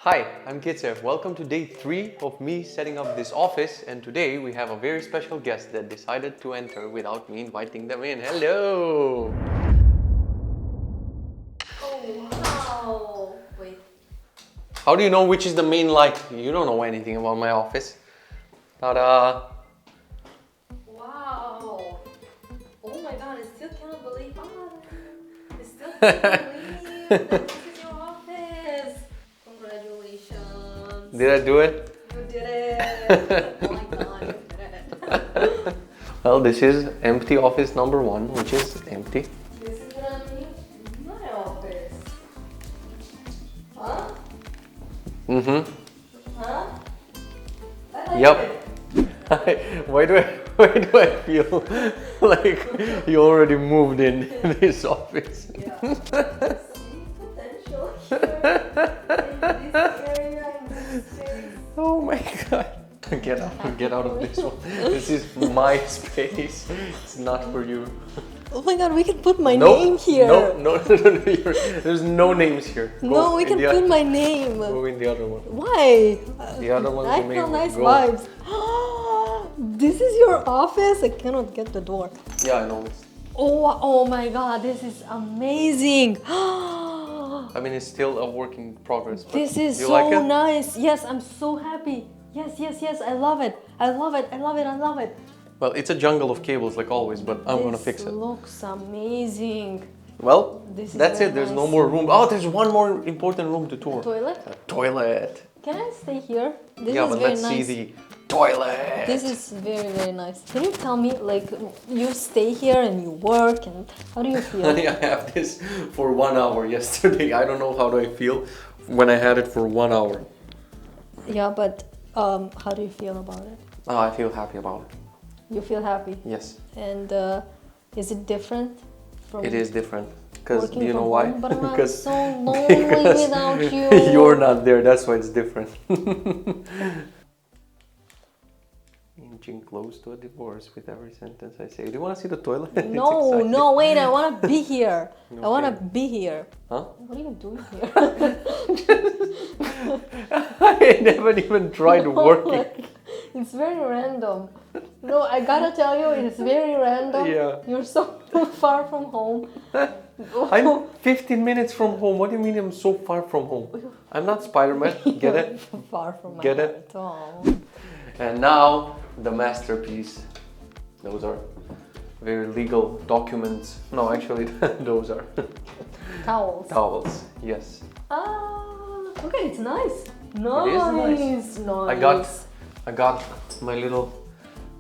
Hi, I'm Kitze. Welcome to day 3 of me setting up this office, and today we have a very special guest that decided to enter without me inviting them in. Hello! Oh wow! Wait. How do you know which is the main light? You don't know anything about my office. Ta-da! Wow! Oh my god! I still cannot believe. I still can't believe that this is your office. Congratulations! Did I do it? You did it! Oh my god! You did it! Well, this is empty office number 1, which is empty. This is gonna be my office. Huh? Mm-hmm. Huh? I like Yep. it. Why do I feel like you already moved in this office? Yeah. I see potential here in this area, in this space. Oh my god. Get out of this one. This is my space. It's not for you. Oh my god, we can put my Nope. name here. No. There's no names here. No, we can put my name. Go in the other one. Why? The other one's I the main feel one. nice Go. vibes. This is your office? I cannot get the door. Yeah, I know. Oh my god, this is amazing. I mean, it's still a work in progress. But This is you so like it? nice. Yes, I'm so happy. Yes, I love it. I love it. Well, it's a jungle of cables like always, but I'm gonna fix This it. looks amazing. Well, This is that's very it. There's no nice. more room. Oh, there's one more important room to tour. Toilet? A toilet. Can I stay here? This Yeah, is but very let's nice. see the toilet. This is very nice. Can you tell me, like, you stay here and you work, and how do you feel? I have this for 1 hour yesterday. I don't know how do I feel when I had it for 1 hour. Yeah, but how do you feel about it? Oh, I feel happy about it. You feel happy, Yes, and is it different from it is different. Because working do you know from why? home? But I'm Because so lonely without you. you're not there. That's why it's different. Inching close to a divorce with every sentence I say. Do you want to see the toilet? It's No, exciting. no, wait! I want to be here. I want to Okay. be here. Huh? What are you doing here? I never even tried working. Like, it's very random. No, I gotta tell you, it's very random. Yeah. You're so far from home. I'm 15 minutes from home. What do you mean I'm so far from home? I'm not Spider-Man. Get it? Far from my Get it? heart. Oh. And now the masterpiece. Those are very legal documents. No, actually, those are Towels. towels. Yes. Ah, okay, it's nice. nice. Nice. I got my little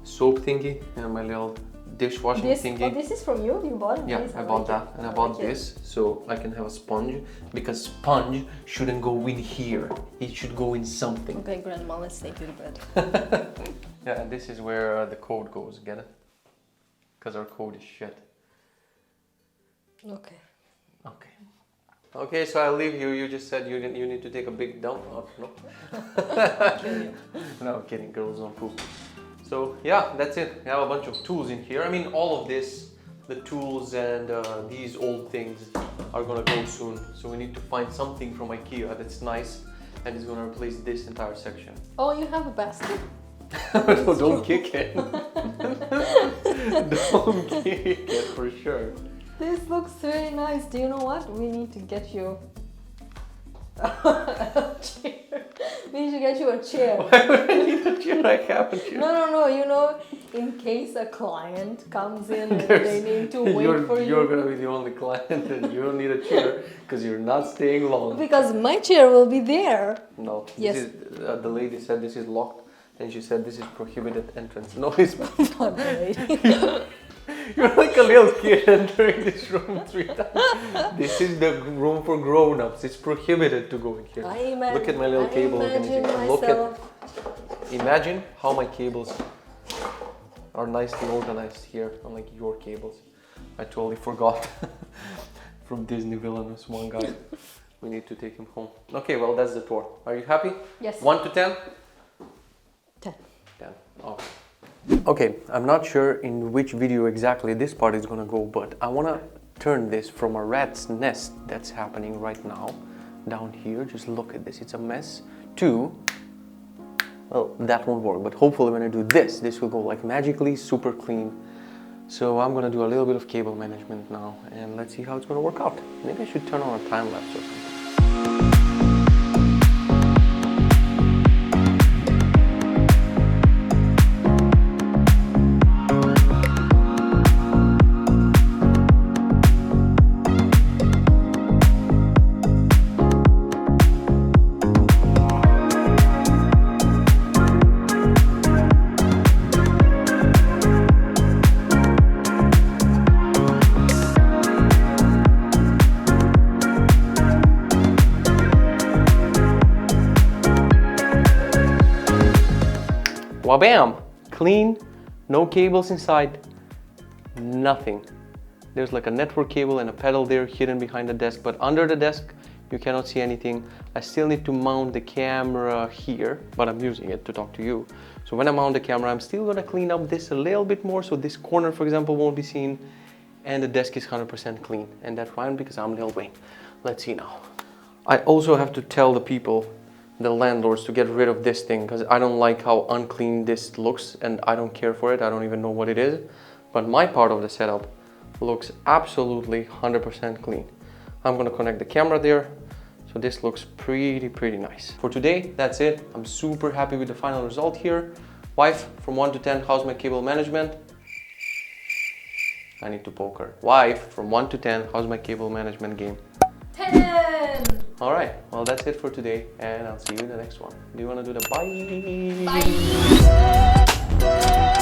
soap thingy and my little dishwashing thingy. This is from you? You bought it? Yeah, Nice, I bought like that, it. and I I bought like it. this so I can have a sponge, because sponge shouldn't go in here. It should go in something. Okay, Grandma, let's take you to bed. Yeah, and this is where the code goes. Get it? Because our code is shit. Okay. Okay. Okay, so I'll leave you. You just said you need to take a big dump. Oh, no. No, I'm kidding. Girls don't poop. So yeah, that's it. We have a bunch of tools in here. I mean, all of this, the tools and these old things are gonna go soon. So we need to find something from IKEA that's nice and is gonna replace this entire section. Oh, you have a basket? No, don't kick it. Don't kick it for sure. This looks very nice. Do you know what? We need to get you a chair. We need to get you a chair. Why would I need a chair? I have a chair. No. You know, in case a client comes in and they need to wait for You're you. gonna be the only client and you don't need a chair because you're not staying long. Because my chair will be there. No. Yes. This is, the lady said this is locked and she said this is prohibited entrance. No, it's Not lady. you're like a little kid entering this room 3 times. This is the room for grown-ups. It's prohibited to go in here. Look at my little cable imagine organization. myself. Imagine how my cables are nicely organized here, unlike your cables. I totally forgot. From Disney villainous one guy. We need to take him home. Okay, well that's the tour. Are you happy? Yes. 1 to 10? 10. 10. Okay. Okay, I'm not sure in which video exactly this part is gonna go, but I wanna turn this from a rat's nest that's happening right now down here. Just look at this, it's a mess. 2, well, that won't work, but hopefully when I do this, this will go like magically super clean. So I'm gonna do a little bit of cable management now, and let's see how it's gonna work out. Maybe I should turn on a time lapse or something. Wabam! Clean, no cables inside, nothing. There's like a network cable and a pedal there hidden behind the desk, but under the desk you cannot see anything. I still need to mount the camera here, but I'm using it to talk to you. So when I mount the camera, I'm still gonna clean up this a little bit more, so this corner, for example, won't be seen, and the desk is 100% clean. And that's fine because I'm Lil Wayne. Let's see now. I also have to tell the people, the landlords, to get rid of this thing because I don't like how unclean this looks and I don't care for it. I don't even know what it is, but my part of the setup looks absolutely 100% clean. I'm gonna connect the camera there, so this looks pretty nice. For today, that's it. I'm super happy with the final result here. Wife, from 1 to 10, how's my cable management? I need to poke her. Wife, from 1 to 10, how's my cable management game? 10! All right, well, that's it for today, and I'll see you in the next one. Do you want to do the bye? Bye!